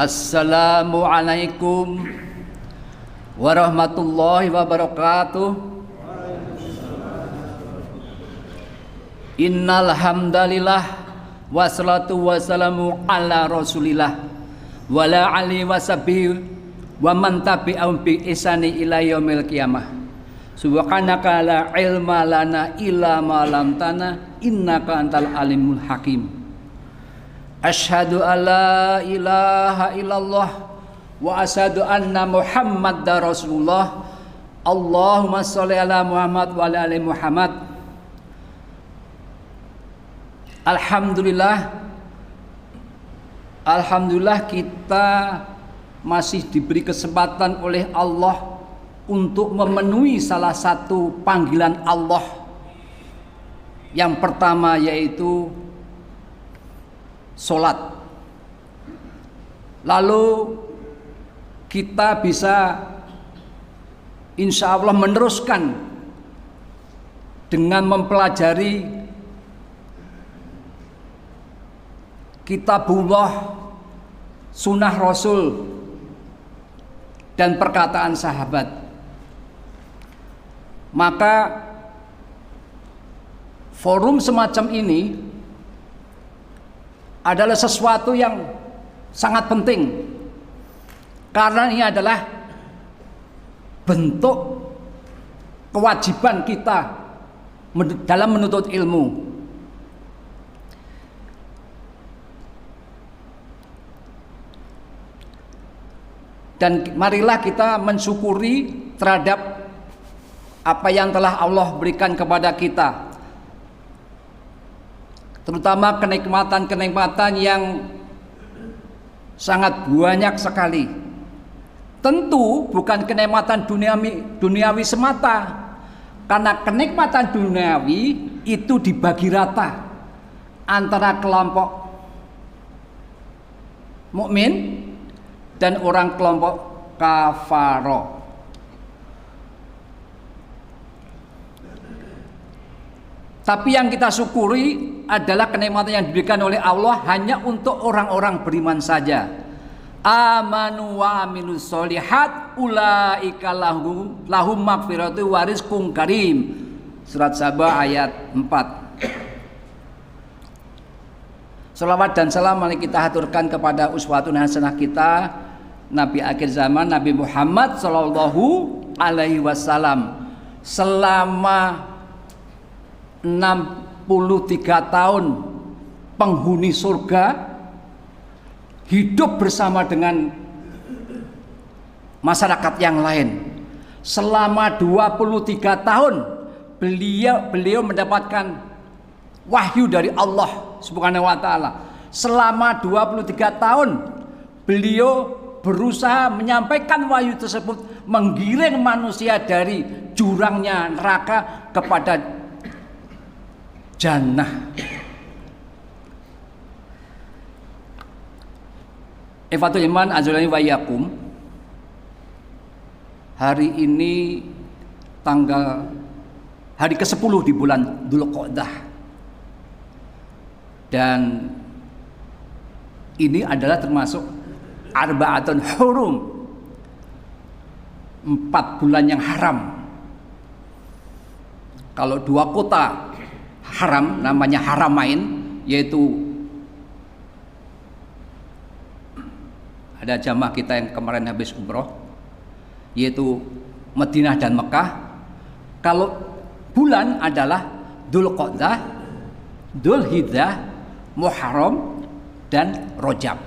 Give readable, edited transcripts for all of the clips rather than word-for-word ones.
Assalamualaikum warahmatullahi wabarakatuh. Innal hamdalillah wassalatu wassalamu ala Rasulillah wala ali washabihi wa man tabi'ahum bi ihsani ila yaumil qiyamah. Subhanaka la ilma lana illa ma 'allamtana innaka antal alimul hakim. Asyhadu alla ilaha illallah wa asyhadu anna Muhammadar Rasulullah. Allahumma sholli ala Muhammad wa ala ali Muhammad. Alhamdulillah kita masih diberi kesempatan oleh Allah untuk memenuhi salah satu panggilan Allah. Yang pertama yaitu sholat. Lalu kita bisa insya Allah meneruskan dengan mempelajari kitabullah, sunnah Rasul, dan perkataan sahabat. Maka forum semacam ini adalah sesuatu yang sangat penting, karena ini adalah bentuk kewajiban kita dalam menuntut ilmu. Dan marilah kita mensyukuri terhadap apa yang telah Allah berikan kepada kita, terutama kenikmatan-kenikmatan yang sangat banyak sekali. Tentu bukan kenikmatan duniawi semata, karena kenikmatan duniawi itu dibagi rata antara kelompok mukmin dan orang kelompok kafaro. Tapi yang kita syukuri adalah kenikmatan yang diberikan oleh Allah hanya untuk orang-orang beriman saja. Amanu wa amilus solihat ulaika lahum maghfiratu wa rizqun karim. Surat Sabah ayat 4. Selawat dan salam mari kita haturkan kepada uswatun hasanah kita, Nabi akhir zaman, Nabi Muhammad sallallahu alaihi wasallam. Selama 63 tahun penghuni surga hidup bersama dengan masyarakat yang lain. Selama 23 tahun beliau mendapatkan wahyu dari Allah Subhanahu wa taala. Selama 23 tahun beliau berusaha menyampaikan wahyu tersebut, menggiring manusia dari jurangnya neraka kepada jannah. Ifatul iman azulani wa iyyakum. Hari ini hari ke-10 di bulan Dzulqa'dah. Dan ini adalah termasuk arba'atun hurum, 4 bulan yang haram. Kalau 2 kota haram namanya haramain, yaitu ada jamaah kita yang kemarin habis umroh, yaitu Madinah dan Mekah. Kalau bulan adalah Dzulqa'dah, Dzulhijjah, Muharram, dan Rajab.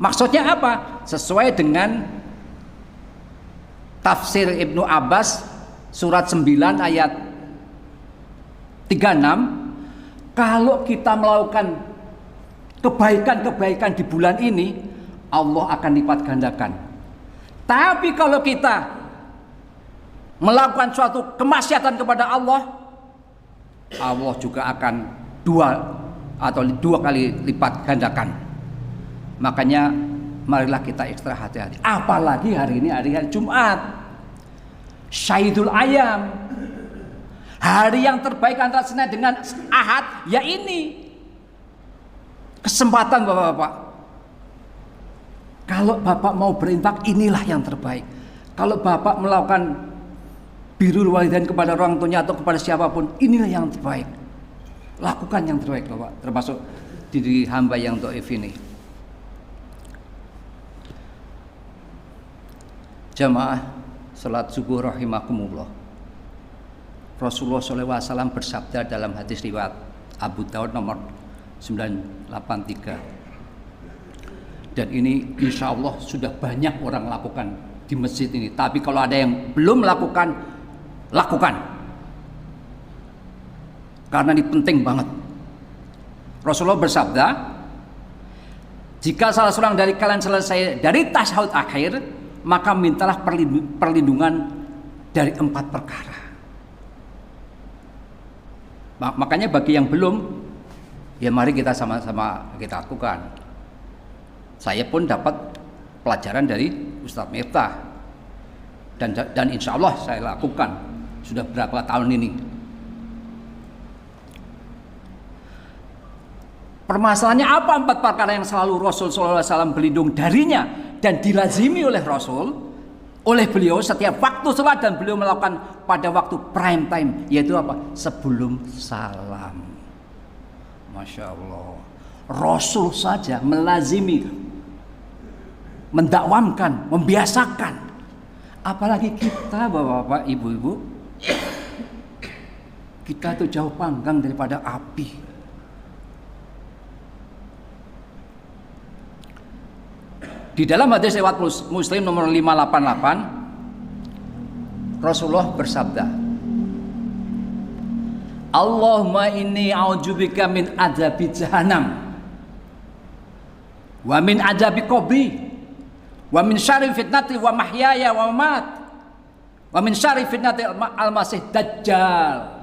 Maksudnya apa? Sesuai dengan tafsir Ibnu Abbas surat 9 ayat 36, kalau kita melakukan kebaikan-kebaikan di bulan ini, Allah akan lipat gandakan. Tapi kalau kita melakukan suatu kemaksiatan kepada Allah, Allah juga akan 2 kali lipat gandakan. Makanya marilah kita ekstra hati-hati. Apalagi hari ini hari Jumat, Syaidul Ayam, hari yang terbaik antara Senin dengan Ahad, ya ini kesempatan Bapak-bapak Kalau Bapak mau berinfak, inilah yang terbaik. Kalau Bapak melakukan birrul walidain kepada orang tuanya atau kepada siapapun, inilah yang terbaik. Lakukan yang terbaik Bapak, termasuk diri hamba yang dhaif ini. Jamaah salat subuh rahimakumullah. Rasulullah SAW bersabda dalam hadis riwayat Abu Daud nomor 983. Dan ini insya Allah sudah banyak orang lakukan di masjid ini. Tapi kalau ada yang belum lakukan, lakukan. Karena ini penting banget. Rasulullah bersabda, jika salah seorang dari kalian selesai dari tasyahud akhir, maka mintalah perlindungan dari 4 perkara. Makanya bagi yang belum, ya mari kita sama-sama kita lakukan. Saya pun dapat pelajaran dari Ustadz Miftah, dan insya Allah saya lakukan sudah berapa tahun ini. Permasalahannya apa 4 perkara yang selalu Rasul SAW berlindung darinya dan dilazimi oleh Rasul, oleh beliau setiap waktu sholat, dan beliau melakukan pada waktu prime time, yaitu apa? Sebelum salam. Masya Allah, Rasul saja melazimi, mendakwamkan, membiasakan, apalagi kita bapak-bapak, ibu-ibu. Kita tuh jauh panggang daripada api. Di dalam hadis riwayat Muslim nomor 588, Rasulullah bersabda, Allahumma inni a'udzubika min adzabi jahannam wa min adzabi qabri wa min syarri fitnati wa mahyaya wa mamat wa min syarri fitnati al-masih dajjal.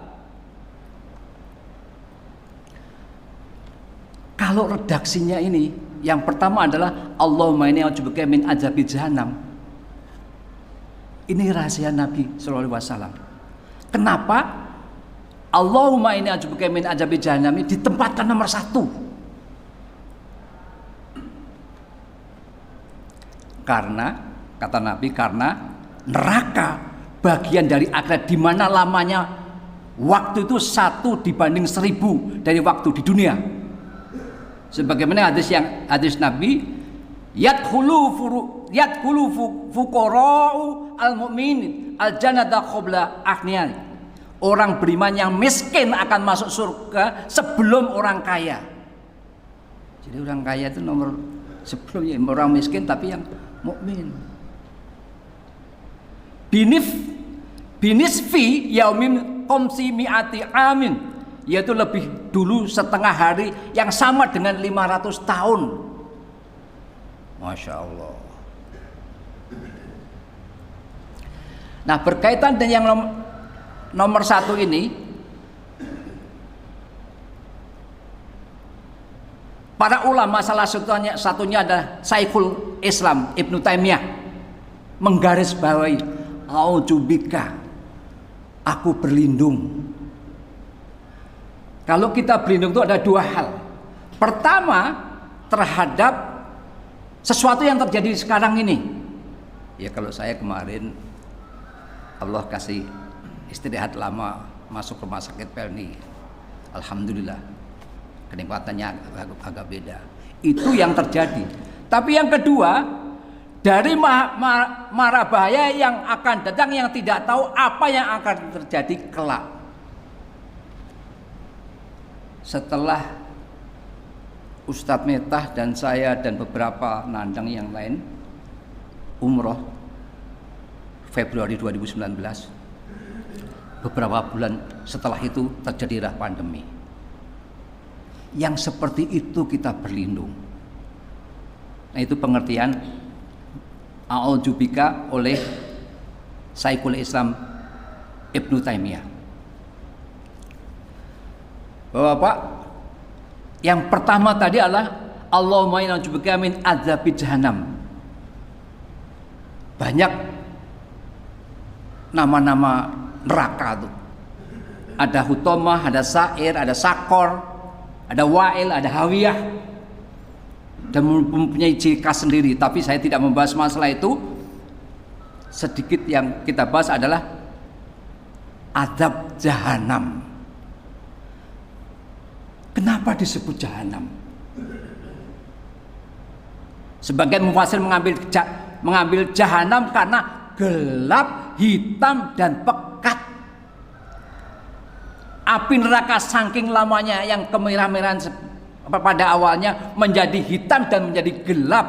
Kalau redaksinya ini, yang pertama adalah Allahumma inni a'udzubika min adzabi jahannam. Ini rahasia Nabi sallallahu alaihi wasallam. Kenapa Allahumma inni a'udzubika min adzabi jahannam ini ditempatkan nomor 1? Karena kata Nabi, karena neraka bagian dari akhirat di mana lamanya waktu itu 1 dibanding 1000 dari waktu di dunia. Sebagaimana hadis Nabi, yadkhulu fuqara'u al-mu'minin al-jannata qabla aghniyah. Orang beriman yang miskin akan masuk surga sebelum orang kaya. Jadi orang kaya itu nomor sebelumnya, orang miskin tapi yang mukmin. Binisfi yaumin qamsi mi'ati amin, yaitu lebih dulu setengah hari yang sama dengan 500 tahun. Masya Allah. Nah, berkaitan dengan yang nomor 1 ini, para ulama salah satunya adalah Syekhul Islam Ibnu Taimiyah menggarisbawahi, a'udzubika, aku berlindung. Kalau kita berlindung itu ada 2 hal. Pertama, terhadap sesuatu yang terjadi sekarang ini. Ya kalau saya kemarin Allah kasih istirahat lama, masuk rumah sakit Pelni, alhamdulillah, kenikmatannya agak beda. Itu yang terjadi. Tapi yang kedua, dari mara bahaya yang akan datang, yang tidak tahu apa yang akan terjadi kelak. Setelah Ustadz Miftah dan saya dan beberapa nandang yang lain umroh Februari 2019, beberapa bulan setelah itu terjadilah pandemi. Yang seperti itu kita berlindung. Nah, itu pengertian a'udzubika oleh Syekhul Islam Ibnu Taimiyah. Bapak, yang pertama tadi adalah Allahumma inni a'udzubika min adzabi jahannam. Banyak nama-nama neraka tuh. Ada Hutomah, ada Sa'ir, ada Sakor, ada Wa'il, ada Hawiyah. dan mempunyai ciri khas sendiri. Tapi saya tidak membahas masalah itu. Sedikit yang kita bahas adalah azab jahanam. Kenapa disebut jahanam? Sebagian mufassir mengambil jahanam karena gelap, hitam, dan pekat. Api neraka saking lamanya yang kemerah-merahan pada awalnya menjadi hitam dan menjadi gelap.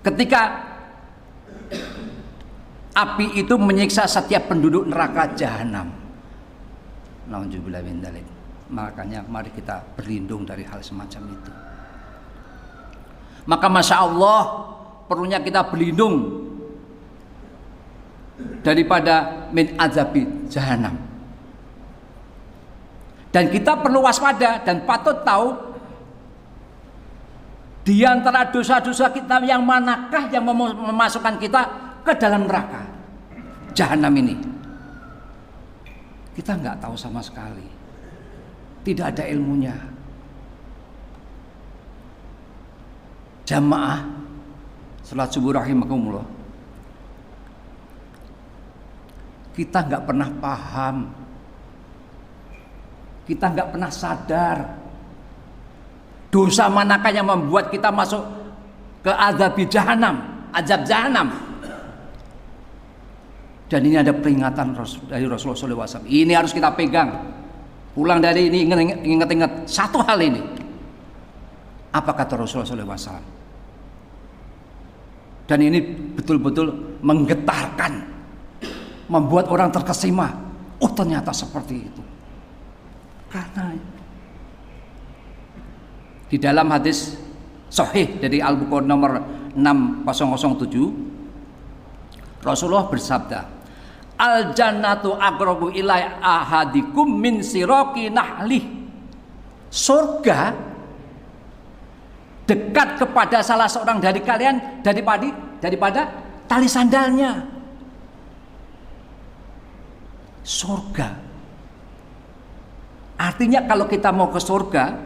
Ketika api itu menyiksa setiap penduduk neraka jahanam. Nauzubillah min dzalik. Makanya mari kita berlindung dari hal semacam itu. Maka masya Allah perlunya kita berlindung daripada min azabi jahanam. Dan kita perlu waspada dan patut tahu di antara dosa-dosa kita yang manakah yang memasukkan kita ke dalam neraka jahanam ini. Kita nggak tahu sama sekali, tidak ada ilmunya. Jamaah salat subuh rahimakumullah, kita nggak pernah paham, kita nggak pernah sadar dosa manakah yang membuat kita masuk ke azab jahanam. Dan ini ada peringatan dari Rasulullah SAW. Ini harus kita pegang. Pulang dari ini ingat-ingat satu hal ini. Apa kata Rasulullah SAW? Dan ini betul-betul menggetarkan, membuat orang terkesima. Oh ternyata seperti itu. Karena di dalam hadis sahih dari Al-Bukhari nomor 6007, Rasulullah bersabda, al jannatu aqrabu ilai ahadikum min siraqi nahlih. Surga dekat kepada salah seorang dari kalian daripada tali sandalnya. Surga. Artinya kalau kita mau ke surga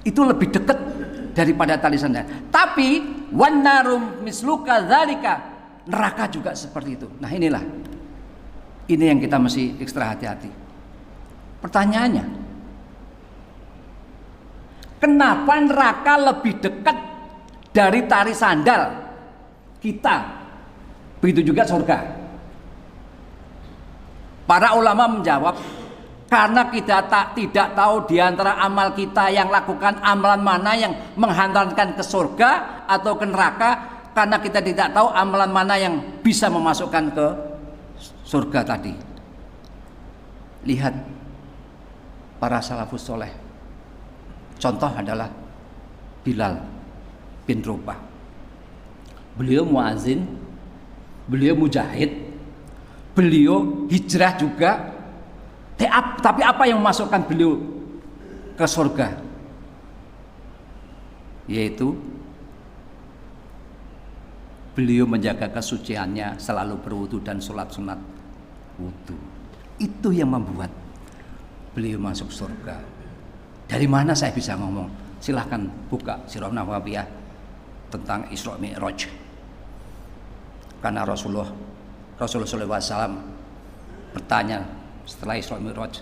itu lebih dekat daripada tali sandal. Tapi wan narum misluka dzalika, neraka juga seperti itu. Nah ini yang kita mesti ekstra hati-hati. Pertanyaannya, kenapa neraka lebih dekat dari tali sandal kita? Begitu juga surga. Para ulama menjawab, karena kita tidak tahu di antara amal kita yang lakukan amalan mana yang menghantarkan ke surga atau ke neraka, karena kita tidak tahu amalan mana yang bisa memasukkan ke surga tadi. Lihat para salafus soleh. Contoh adalah Bilal bin Rabah. Beliau muazin, beliau mujahid, beliau hijrah juga. Tapi apa yang memasukkan beliau ke surga? Yaitu beliau menjaga kesuciannya, selalu berwudu dan sholat sunat wudu. Itu yang membuat beliau masuk surga. Dari mana saya bisa ngomong? Silahkan buka Sirah Nabawiyah tentang Isra Mi'raj. Karena Rasulullah SAW bertanya setelah Isra Mi'raj,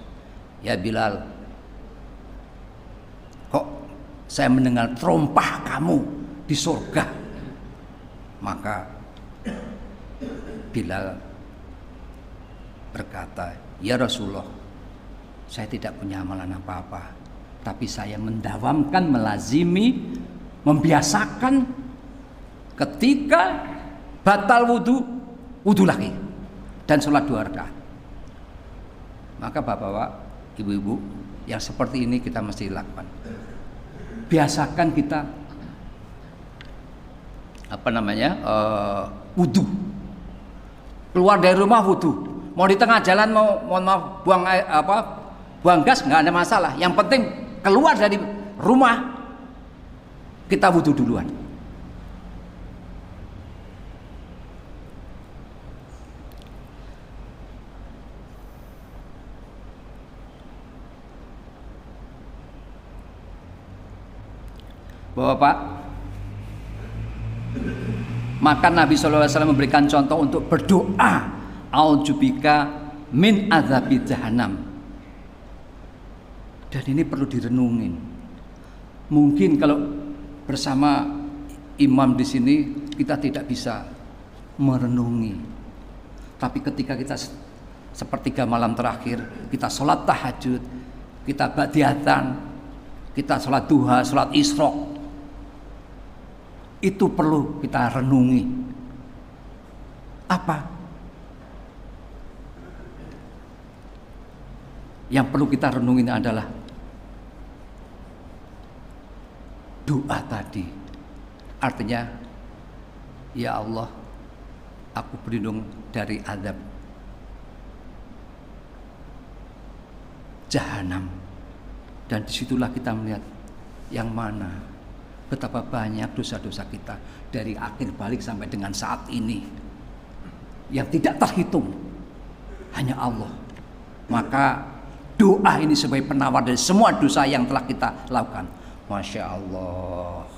ya Bilal, kok saya mendengar terompah kamu di surga? Maka Bilal berkata, ya Rasulullah, saya tidak punya amalan apa-apa, tapi saya mendawamkan, melazimi, membiasakan ketika batal wudu lagi dan sholat 2 rakaat. Maka bapak-bapak, ibu-ibu, yang seperti ini kita mesti lakukan. Biasakan kita wudu. Keluar dari rumah wudu. Mau di tengah jalan mau buang gas nggak ada masalah. Yang penting keluar dari rumah kita wudu duluan. Bapak, maka Nabi SAW memberikan contoh untuk berdoa, aujubika min azabi jahannam. Dan ini perlu direnungin. Mungkin kalau bersama imam di sini kita tidak bisa merenungi. Tapi ketika kita sepertiga malam terakhir, kita sholat tahajud, kita ba'diyatan, kita sholat duha, sholat isyraq, itu perlu kita renungi. Apa yang perlu kita renungin adalah doa tadi. Artinya, ya Allah, aku berlindung dari azab jahanam. Dan disitulah kita melihat yang mana betapa banyak dosa-dosa kita dari akhir balik sampai dengan saat ini yang tidak terhitung, hanya Allah. Maka doa ini sebagai penawar dari semua dosa yang telah kita lakukan. Masya Allah,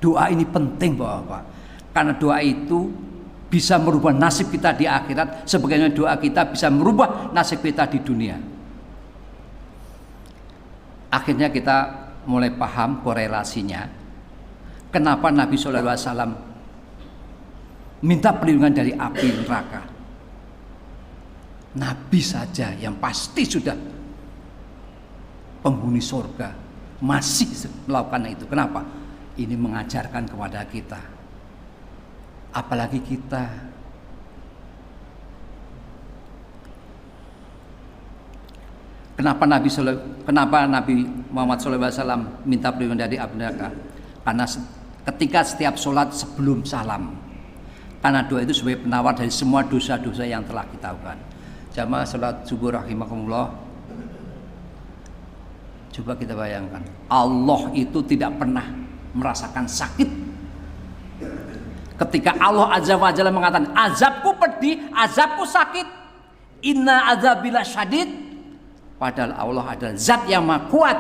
doa ini penting Bapak, karena doa itu bisa merubah nasib kita di akhirat, sebagaimana doa kita bisa merubah nasib kita di dunia. Akhirnya kita mulai paham korelasinya, kenapa Nabi SAW minta perlindungan dari api neraka. Nabi saja yang pasti sudah penghuni surga masih melakukan itu. Kenapa? Ini mengajarkan kepada kita, apalagi kita. Kenapa Nabi Muhammad SAW minta perlindungan dari api neraka? Karena ketika setiap sholat sebelum salam, karena doa itu sebagai penawar dari semua dosa-dosa yang telah kita lakukan. Jamaah sholat subuh rahimakumullah, coba kita bayangkan, Allah itu tidak pernah merasakan sakit. Ketika Allah Azza wa Jalla mengatakan azabku pedih, azabku sakit, inna azabila syadid. Padahal Allah adalah zat yang maha kuat,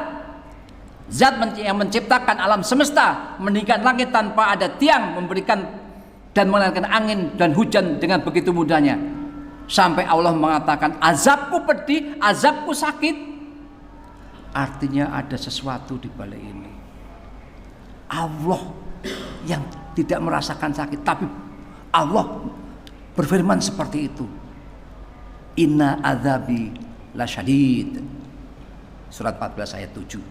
zat yang menciptakan alam semesta, meninggikan langit tanpa ada tiang, memberikan dan mengalirkan angin dan hujan dengan begitu mudahnya. Sampai Allah mengatakan azabku pedih, azabku sakit. Artinya ada sesuatu di balik ini. Allah yang tidak merasakan sakit, tapi Allah berfirman seperti itu. Inna azabi la syadid. Surat 14 ayat 7.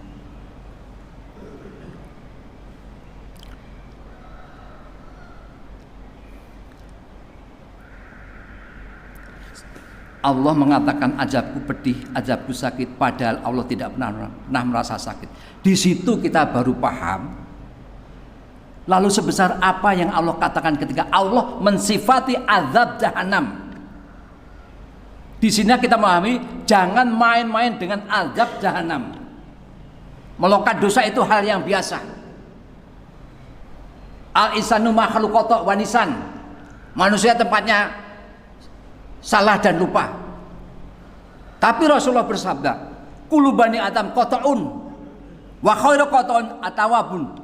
Allah mengatakan azabku pedih, azabku sakit, padahal Allah tidak pernah merasa sakit. Di situ kita baru paham. Lalu sebesar apa yang Allah katakan ketika Allah mensifati azab jahanam. Di sini kita memahami, jangan main-main dengan azab jahanam. Melakukan dosa itu hal yang biasa. Al-insanu makhluqun wa nisan. Manusia tempatnya salah dan lupa. Tapi Rasulullah bersabda, kullu bani adam qata'un wa khairu qata'un atawabun.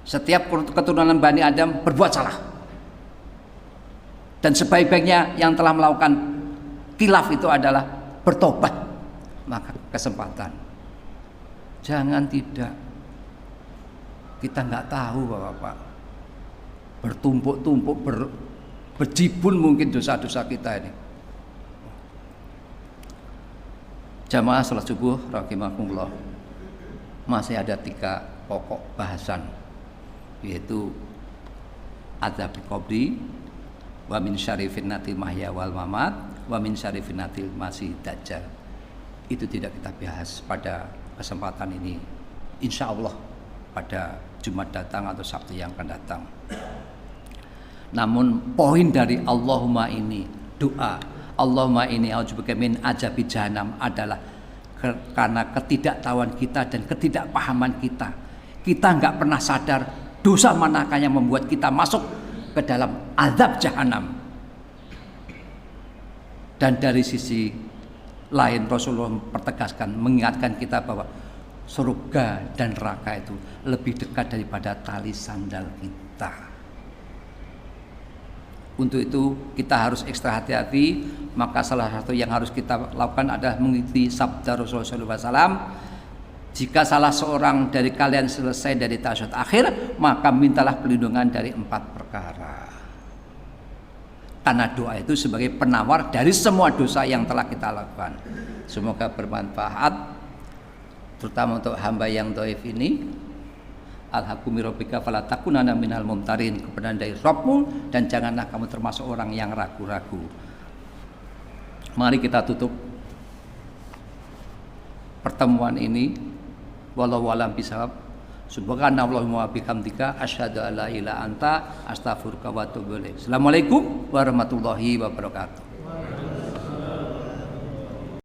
Setiap keturunan Bani Adam berbuat salah. Dan sebaik-baiknya yang telah melakukan khilaf itu adalah bertobat. Maka kesempatan. Jangan tidak. Kita nggak tahu Bapak. Bertumpuk-tumpuk, berjibun mungkin dosa-dosa kita ini. Jamaah salat subuh rahimakumullah. Masih ada 3 pokok bahasan, yaitu azab qabri, wa min syarri fitnatil mahya wal mamat, wa min syarri fitnatil masih dajjal. Itu tidak kita bahas pada kesempatan ini, insya Allah pada Jumat datang atau Sabtu yang akan datang. Namun poin dari Allahumma ini, doa Allahumma ini a'udzubika min azabi jahannam adalah karena ketidaktahuan kita dan ketidakpahaman kita. Kita nggak pernah sadar dosa manakah yang membuat kita masuk ke dalam azab jahanam. Dan dari sisi lain Rasulullah mempertegaskan, mengingatkan kita bahwa surga dan neraka itu lebih dekat daripada tali sandal kita. Untuk itu kita harus ekstra hati-hati. Maka salah satu yang harus kita lakukan adalah mengikuti sabda Rasulullah SAW. Jika salah seorang dari kalian selesai dari tasyahud akhir, maka mintalah perlindungan dari 4 perkara. Karena doa itu sebagai penawar dari semua dosa yang telah kita lakukan. Semoga bermanfaat, terutama untuk hamba yang dhaif ini. Alhaqumi rabbika fala takunanna minal mumtarin, kebenaran dari Rabbmu dan janganlah kamu termasuk orang yang ragu-ragu. Mari kita tutup pertemuan ini. Wallahu a'lam bishawab. Subhanallahumma wa bihamdika asyhadu an la ilaha illa anta astaghfiruka wa atubu ilaik. Assalamualaikum warahmatullahi wabarakatuh.